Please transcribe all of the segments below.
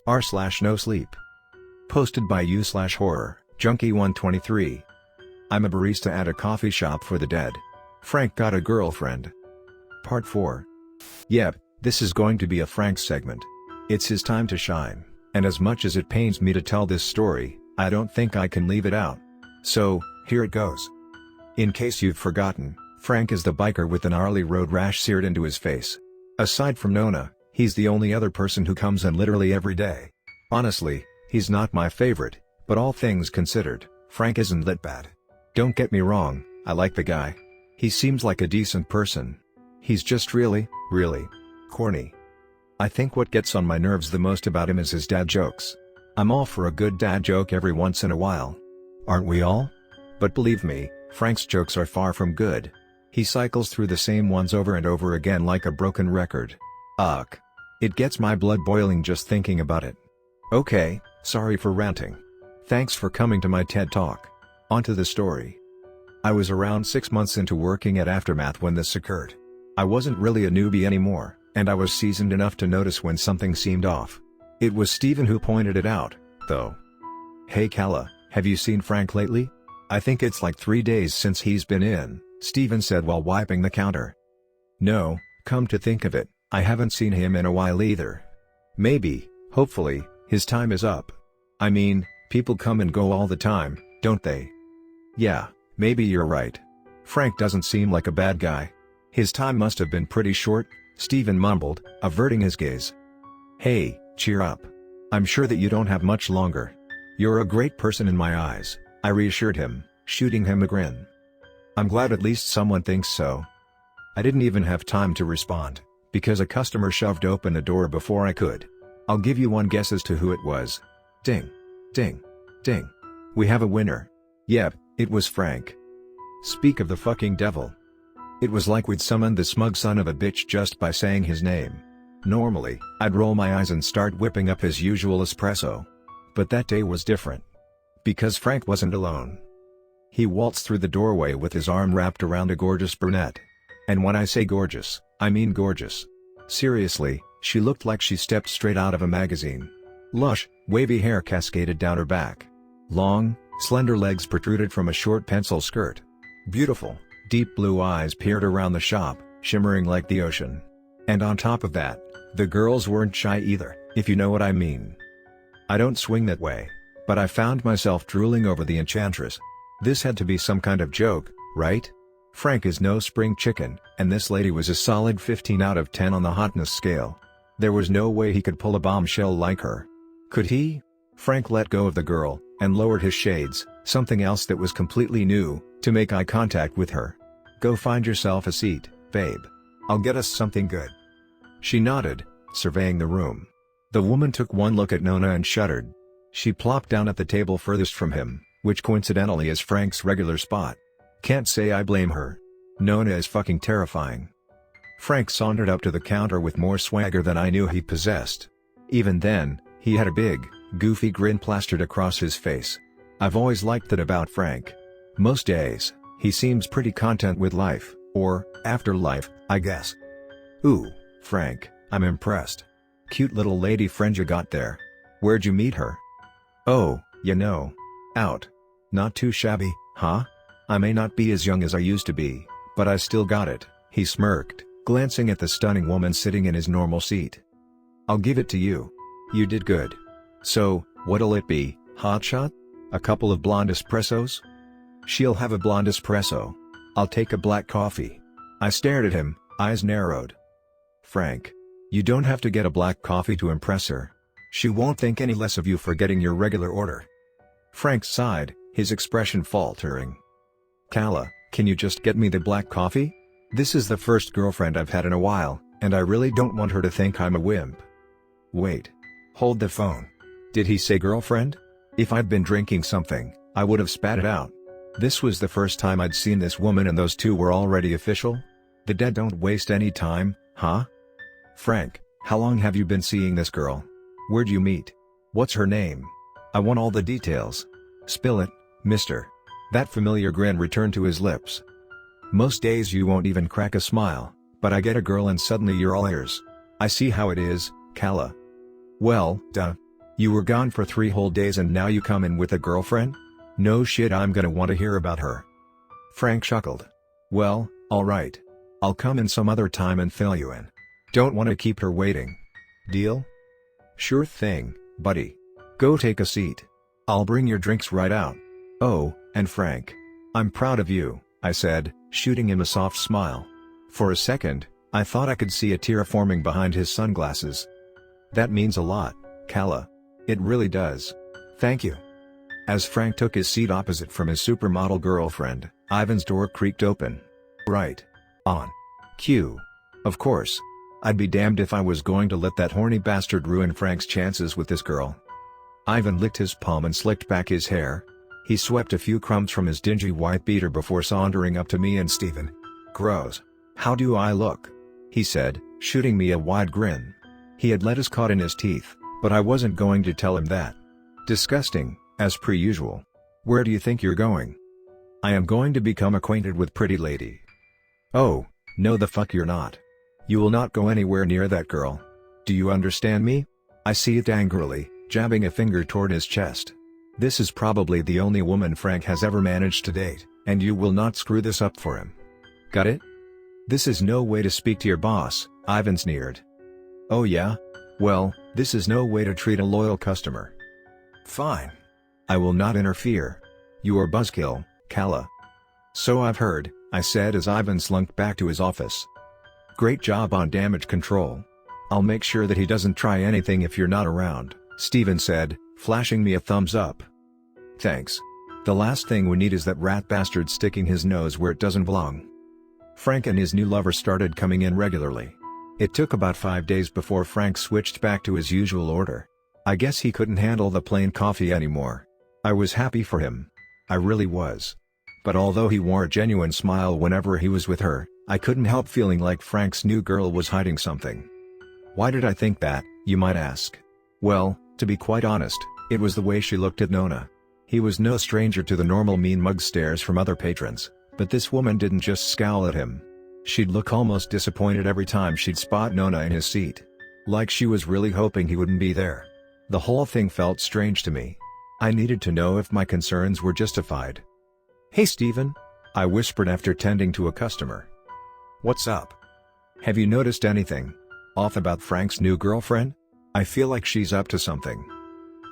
r/NoSleep. Posted by u/horror, junkie123. I'm a barista at a coffee shop for the dead. Frank got a girlfriend. Part 4. Yep, this is going to be a Frank segment. It's his time to shine, and as much as it pains me to tell this story, I don't think I can leave it out. So, here it goes. In case you've forgotten, Frank is the biker with the gnarly road rash seared into his face. Aside from Nona, he's the only other person who comes in literally every day. Honestly, he's not my favorite, but all things considered, Frank isn't that bad. Don't get me wrong, I like the guy. He seems like a decent person. He's just really corny. I think what gets on my nerves the most about him is his dad jokes. I'm all for a good dad joke every once in a while. Aren't we all? But believe me, Frank's jokes are far from good. He cycles through the same ones over and over again like a broken record. Ugh. It gets my blood boiling just thinking about it. Okay, sorry for ranting. Thanks for coming to my TED Talk. On to the story. I was around 6 months into working at Aftermath when this occurred. I wasn't really a newbie anymore, and I was seasoned enough to notice when something seemed off. It was Steven who pointed it out, though. "Hey Kala, have you seen Frank lately? I think it's like 3 days since he's been in," Steven said while wiping the counter. "No, come to think of it, I haven't seen him in a while either. Maybe, hopefully, his time is up. I mean, people come and go all the time, don't they?" "Yeah, maybe you're right. Frank doesn't seem like a bad guy. His time must have been pretty short," Steven mumbled, averting his gaze. "Hey, cheer up. I'm sure that you don't have much longer. You're a great person in my eyes," I reassured him, shooting him a grin. "I'm glad at least someone thinks so." I didn't even have time to respond, because a customer shoved open the door before I could. I'll give you one guess as to who it was. Ding. Ding. Ding. We have a winner. Yep, it was Frank. Speak of the fucking devil. It was like we'd summoned the smug son of a bitch just by saying his name. Normally, I'd roll my eyes and start whipping up his usual espresso. But that day was different. Because Frank wasn't alone. He waltzed through the doorway with his arm wrapped around a gorgeous brunette. And when I say gorgeous, I mean gorgeous. Seriously, she looked like she stepped straight out of a magazine. Lush, wavy hair cascaded down her back. Long, slender legs protruded from a short pencil skirt. Beautiful, deep blue eyes peered around the shop, shimmering like the ocean. And on top of that, the girls weren't shy either, if you know what I mean. I don't swing that way, but I found myself drooling over the enchantress. This had to be some kind of joke, right? Frank is no spring chicken, and this lady was a solid 15 out of 10 on the hotness scale. There was no way he could pull a bombshell like her. Could he? Frank let go of the girl, and lowered his shades, something else that was completely new, to make eye contact with her. "Go find yourself a seat, babe. I'll get us something good." She nodded, surveying the room. The woman took one look at Nona and shuddered. She plopped down at the table furthest from him, which coincidentally is Frank's regular spot. Can't say I blame her. Nona is fucking terrifying. Frank sauntered up to the counter with more swagger than I knew he possessed. Even then, he had a big, goofy grin plastered across his face. I've always liked that about Frank. Most days, he seems pretty content with life, or afterlife, I guess. "Ooh, Frank, I'm impressed. Cute little lady friend you got there. Where'd you meet her?" "Oh, you know. Out. Not too shabby, huh? I may not be as young as I used to be, but I still got it," he smirked, glancing at the stunning woman sitting in his normal seat. "I'll give it to you. You did good. So, what'll it be, hotshot? A couple of blonde espressos?" "She'll have a blonde espresso. I'll take a black coffee." I stared at him, eyes narrowed. "Frank. You don't have to get a black coffee to impress her. She won't think any less of you for getting your regular order." Frank sighed, his expression faltering. "Kala, can you just get me the black coffee? This is the first girlfriend I've had in a while, and I really don't want her to think I'm a wimp." "Wait. Hold the phone. Did he say girlfriend?" If I'd been drinking something, I would have spat it out. This was the first time I'd seen this woman and those two were already official? The dead don't waste any time, huh? "Frank, how long have you been seeing this girl? Where'd you meet? What's her name? I want all the details. Spill it, mister." That familiar grin returned to his lips. "Most days you won't even crack a smile, but I get a girl and suddenly you're all ears. I see how it is, Kala." "Well, duh. You were gone for 3 whole days and now you come in with a girlfriend? No shit, I'm gonna want to hear about her. Frank chuckled. Well, alright. I'll come in some other time and fill you in. Don't want to keep her waiting. Deal? Sure thing, buddy. Go take a seat. I'll bring your drinks right out. Oh, and Frank. I'm proud of you, I said, shooting him a soft smile. For a second, I thought I could see a tear forming behind his sunglasses. That means a lot, Kala. It really does. Thank you. As Frank took his seat opposite from his supermodel girlfriend, Ivan's door creaked open. Right. On. Cue. Of course. I'd be damned if I was going to let that horny bastard ruin Frank's chances with this girl. Ivan licked his palm and slicked back his hair. He swept a few crumbs from his dingy white beater before sauntering up to me and Steven. Gross. How do I look? He said, shooting me a wide grin. He had lettuce caught in his teeth, but I wasn't going to tell him that. Disgusting, as per usual. Where do you think you're going? I am going to become acquainted with Pretty Lady. Oh, no the fuck you're not. You will not go anywhere near that girl. Do you understand me? I seethed angrily, jabbing a finger toward his chest. This is probably the only woman Frank has ever managed to date, and you will not screw this up for him. Got it? This is no way to speak to your boss, Ivan sneered. Oh yeah? Well, this is no way to treat a loyal customer. Fine. I will not interfere. You are buzzkill, Kala. So I've heard, I said as Ivan slunk back to his office. Great job on damage control. I'll make sure that he doesn't try anything if you're not around, Steven said, flashing me a thumbs up. Thanks. The last thing we need is that rat bastard sticking his nose where it doesn't belong. Frank and his new lover started coming in regularly. It took about 5 days before Frank switched back to his usual order. I guess he couldn't handle the plain coffee anymore. I was happy for him. I really was. But although he wore a genuine smile whenever he was with her, I couldn't help feeling like Frank's new girl was hiding something. Why did I think that, you might ask? Well, to be quite honest, it was the way she looked at Nona. He was no stranger to the normal mean mug stares from other patrons, but this woman didn't just scowl at him. She'd look almost disappointed every time she'd spot Nona in his seat. Like she was really hoping he wouldn't be there. The whole thing felt strange to me. I needed to know if my concerns were justified. Hey Steven, I whispered after tending to a customer. What's up? Have you noticed anything off about Frank's new girlfriend? I feel like she's up to something.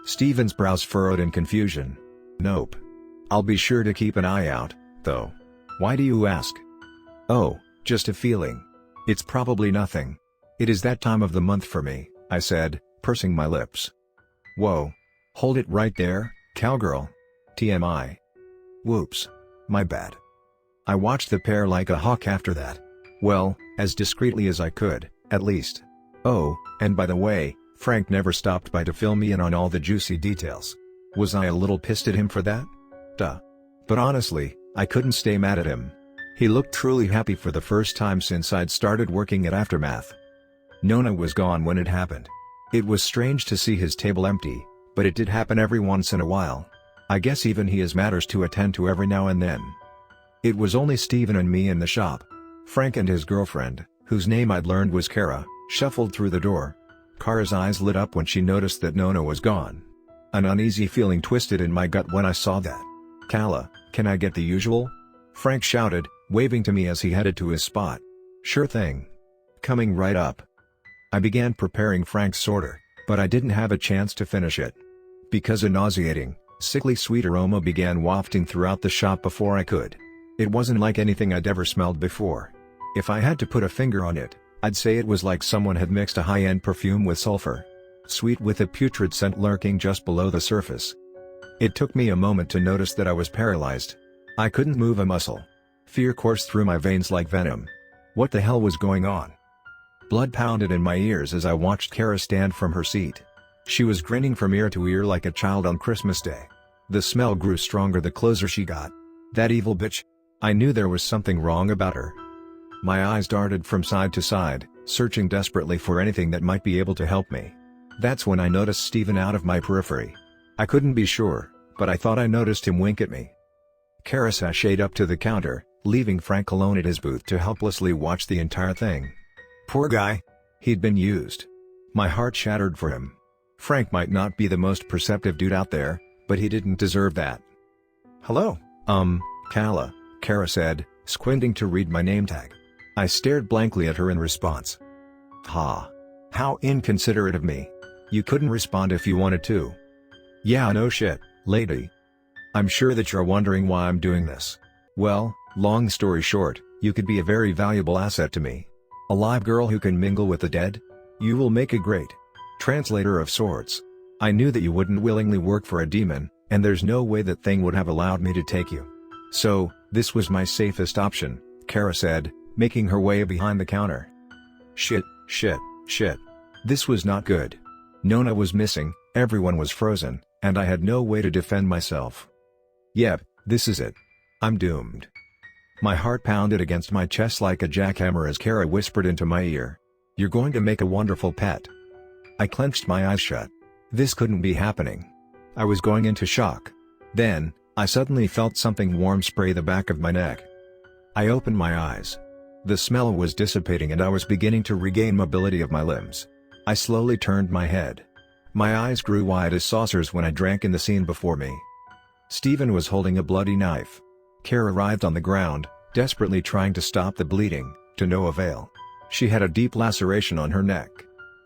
Steven's brows furrowed in confusion. Nope. I'll be sure to keep an eye out, though. Why do you ask? Oh, just a feeling. It's probably nothing. It is that time of the month for me, I said, pursing my lips. Whoa. Hold it right there, cowgirl. TMI. Whoops. My bad. I watched the pair like a hawk after that. Well, as discreetly as I could, at least. Oh, and by the way, Frank never stopped by to fill me in on all the juicy details. Was I a little pissed at him for that? Duh. But honestly, I couldn't stay mad at him. He looked truly happy for the first time since I'd started working at Aftermath. Nona was gone when it happened. It was strange to see his table empty, but it did happen every once in a while. I guess even he has matters to attend to every now and then. It was only Steven and me in the shop. Frank and his girlfriend, whose name I'd learned was Kara, shuffled through the door. Kara's eyes lit up when she noticed that Nona was gone. An uneasy feeling twisted in my gut when I saw that. Kala, can I get the usual? Frank shouted, waving to me as he headed to his spot. Sure thing. Coming right up. I began preparing Frank's order, but I didn't have a chance to finish it. Because a nauseating, sickly sweet aroma began wafting throughout the shop before I could. It wasn't like anything I'd ever smelled before. If I had to put a finger on it, I'd say it was like someone had mixed a high-end perfume with sulfur. Sweet with a putrid scent lurking just below the surface. It took me a moment to notice that I was paralyzed. I couldn't move a muscle. Fear coursed through my veins like venom. What the hell was going on? Blood pounded in my ears as I watched Kara stand from her seat. She was grinning from ear to ear like a child on Christmas Day. The smell grew stronger the closer she got. That evil bitch. I knew there was something wrong about her. My eyes darted from side to side, searching desperately for anything that might be able to help me. That's when I noticed Steven out of my periphery. I couldn't be sure, but I thought I noticed him wink at me. Kara sashayed up to the counter, leaving Frank alone at his booth to helplessly watch the entire thing. Poor guy. He'd been used. My heart shattered for him. Frank might not be the most perceptive dude out there, but he didn't deserve that. "Hello, Kara said, squinting to read my name tag. I stared blankly at her in response. Ha. How inconsiderate of me. You couldn't respond if you wanted to. Yeah, no shit, lady. I'm sure that you're wondering why I'm doing this. Well, long story short, you could be a very valuable asset to me. A live girl who can mingle with the dead? You will make a great translator of sorts. I knew that you wouldn't willingly work for a demon, and there's no way that thing would have allowed me to take you. So, this was my safest option, Kara said, making her way behind the counter. Shit. This was not good. Nona was missing, everyone was frozen, and I had no way to defend myself. Yep, this is it. I'm doomed. My heart pounded against my chest like a jackhammer as Kara whispered into my ear. You're going to make a wonderful pet. I clenched my eyes shut. This couldn't be happening. I was going into shock. Then, I suddenly felt something warm spray the back of my neck. I opened my eyes. The smell was dissipating and I was beginning to regain mobility of my limbs. I slowly turned my head. My eyes grew wide as saucers when I drank in the scene before me. Stephen was holding a bloody knife. Kara writhed on the ground, desperately trying to stop the bleeding, to no avail. She had a deep laceration on her neck.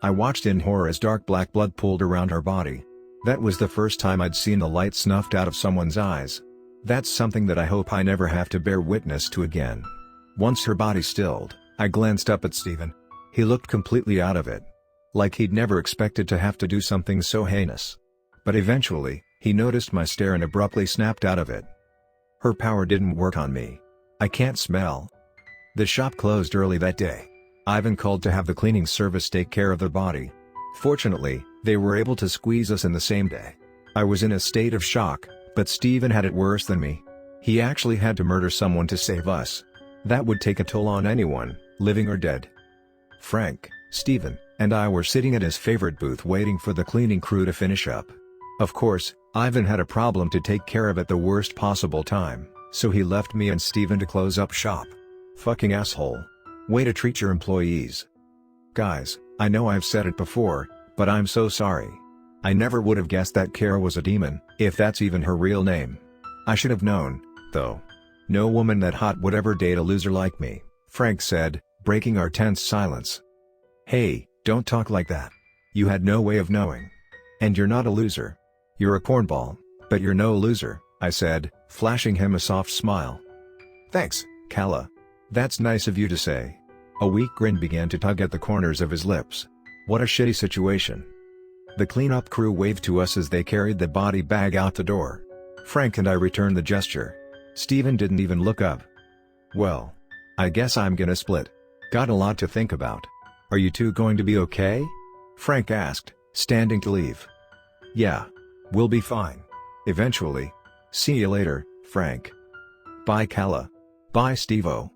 I watched in horror as dark black blood pooled around her body. That was the first time I'd seen the light snuffed out of someone's eyes. That's something that I hope I never have to bear witness to again. Once her body stilled, I glanced up at Stephen. He looked completely out of it. Like he'd never expected to have to do something so heinous. But eventually, he noticed my stare and abruptly snapped out of it. Her power didn't work on me. I can't smell. The shop closed early that day. Ivan called to have the cleaning service take care of the body. Fortunately, they were able to squeeze us in the same day. I was in a state of shock, but Stephen had it worse than me. He actually had to murder someone to save us. That would take a toll on anyone, living or dead. Frank, Stephen, and I were sitting at his favorite booth waiting for the cleaning crew to finish up. Of course, Ivan had a problem to take care of at the worst possible time, so he left me and Stephen to close up shop. Fucking asshole. Way to treat your employees. Guys, I know I've said it before, but I'm so sorry. I never would have guessed that Kara was a demon, if that's even her real name. I should have known, though. No woman that hot would ever date a loser like me, Frank said, breaking our tense silence. Hey, don't talk like that. You had no way of knowing. And you're not a loser. You're a cornball, but you're no loser, I said, flashing him a soft smile. Thanks, Kala. That's nice of you to say. A weak grin began to tug at the corners of his lips. What a shitty situation. The cleanup crew waved to us as they carried the body bag out the door. Frank and I returned the gesture. Stephen didn't even look up. Well, I guess I'm gonna split. Got a lot to think about. Are you two going to be okay? Frank asked, standing to leave. Yeah. We'll be fine. Eventually. See you later, Frank. Bye Kala. Bye Steve-o.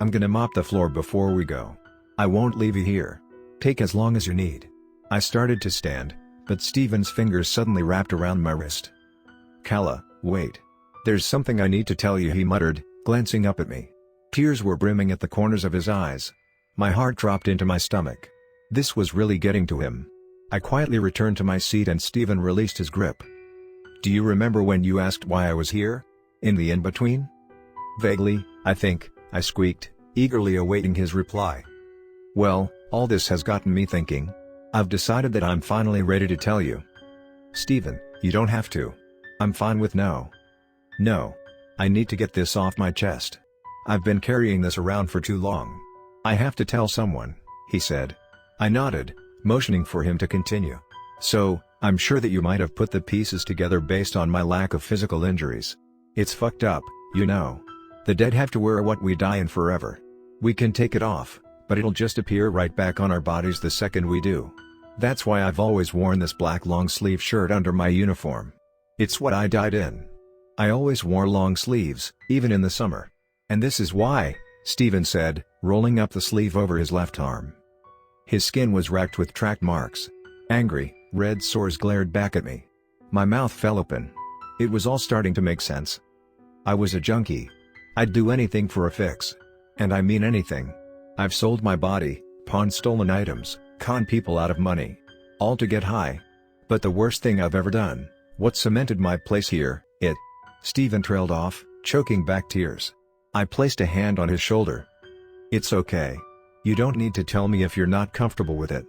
I'm gonna mop the floor before we go. I won't leave you here. Take as long as you need. I started to stand, but Stephen's fingers suddenly wrapped around my wrist. Kala, wait. There's something I need to tell you, he muttered, glancing up at me. Tears were brimming at the corners of his eyes. My heart dropped into my stomach. This was really getting to him. I quietly returned to my seat and Stephen released his grip. Do you remember when you asked why I was here? In the in-between? Vaguely, I think, I squeaked, eagerly awaiting his reply. Well, all this has gotten me thinking. I've decided that I'm finally ready to tell you. Stephen, you don't have to. I'm fine with no. No. I need to get this off my chest. I've been carrying this around for too long. I have to tell someone, he said. I nodded, motioning for him to continue. So, I'm sure that you might have put the pieces together based on my lack of physical injuries. It's fucked up, you know. The dead have to wear what we die in forever. We can take it off, but it'll just appear right back on our bodies the second we do. That's why I've always worn this black long-sleeve shirt under my uniform. It's what I died in. I always wore long sleeves, even in the summer. And this is why, Stephen said, rolling up the sleeve over his left arm. His skin was racked with track marks. Angry, red sores glared back at me. My mouth fell open. It was all starting to make sense. I was a junkie. I'd do anything for a fix. And I mean anything. I've sold my body, pawned stolen items, conned people out of money. All to get high. But the worst thing I've ever done, what cemented my place here, it. Steven trailed off, choking back tears. I placed a hand on his shoulder. It's okay. You don't need to tell me if you're not comfortable with it.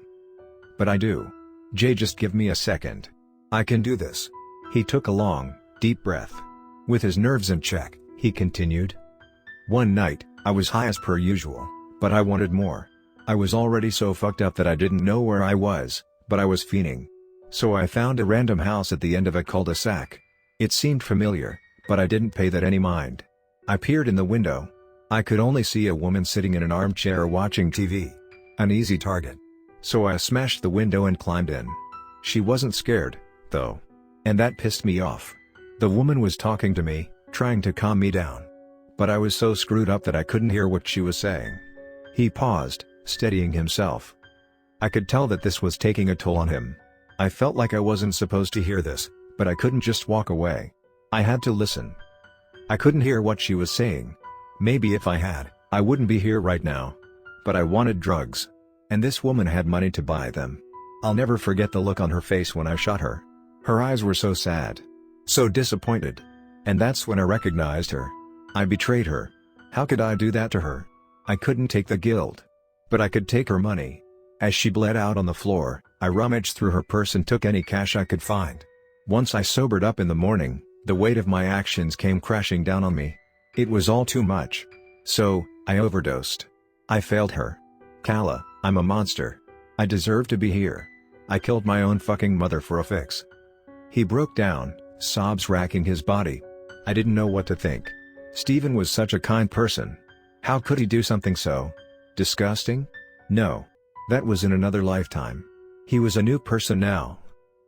But I do. Jay, just give me a second. I can do this. He took a long, deep breath. With his nerves in check, he continued. One night, I was high as per usual, but I wanted more. I was already so fucked up that I didn't know where I was, but I was fiending. So I found a random house at the end of a cul-de-sac. It seemed familiar, but I didn't pay that any mind. I peered in the window. I could only see a woman sitting in an armchair watching TV. An easy target. So I smashed the window and climbed in. She wasn't scared, though. And that pissed me off. The woman was talking to me, trying to calm me down. But I was so screwed up that I couldn't hear what she was saying. He paused, steadying himself. I could tell that this was taking a toll on him. I felt like I wasn't supposed to hear this, but I couldn't just walk away. I had to listen. I couldn't hear what she was saying. Maybe if I had, I wouldn't be here right now. But I wanted drugs. And this woman had money to buy them. I'll never forget the look on her face when I shot her. Her eyes were so sad. So disappointed. And that's when I recognized her. I betrayed her. How could I do that to her? I couldn't take the guilt. But I could take her money. As she bled out on the floor, I rummaged through her purse and took any cash I could find. Once I sobered up in the morning, the weight of my actions came crashing down on me. It was all too much. So, I overdosed. I failed her. Kala, I'm a monster. I deserve to be here. I killed my own fucking mother for a fix. He broke down, sobs racking his body. I didn't know what to think. Steven was such a kind person. How could he do something so disgusting? No. That was in another lifetime. He was a new person now.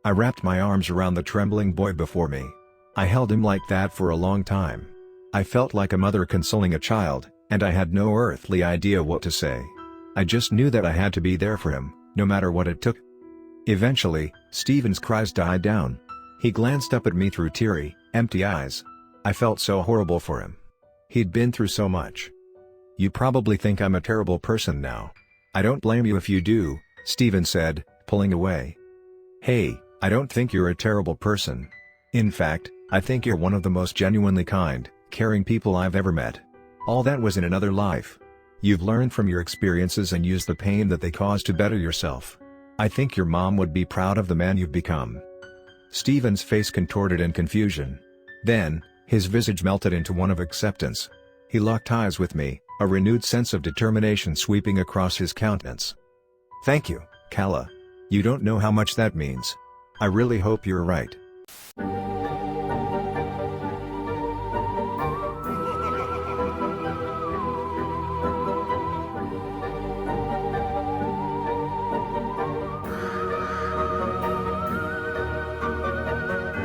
I wrapped my arms around the trembling boy before me. I held him like that for a long time. I felt like a mother consoling a child, and I had no earthly idea what to say. I just knew that I had to be there for him, no matter what it took. Eventually, Steven's cries died down. He glanced up at me through teary, empty eyes. I felt so horrible for him. He'd been through so much. You probably think I'm a terrible person now. I don't blame you if you do, Steven said, pulling away. Hey, I don't think you're a terrible person. In fact, I think you're one of the most genuinely kind, caring people I've ever met. All that was in another life. You've learned from your experiences and used the pain that they caused to better yourself. I think your mom would be proud of the man you've become. Steven's face contorted in confusion. Then, his visage melted into one of acceptance. He locked eyes with me, a renewed sense of determination sweeping across his countenance. Thank you, Kala. You don't know how much that means. I really hope you're right.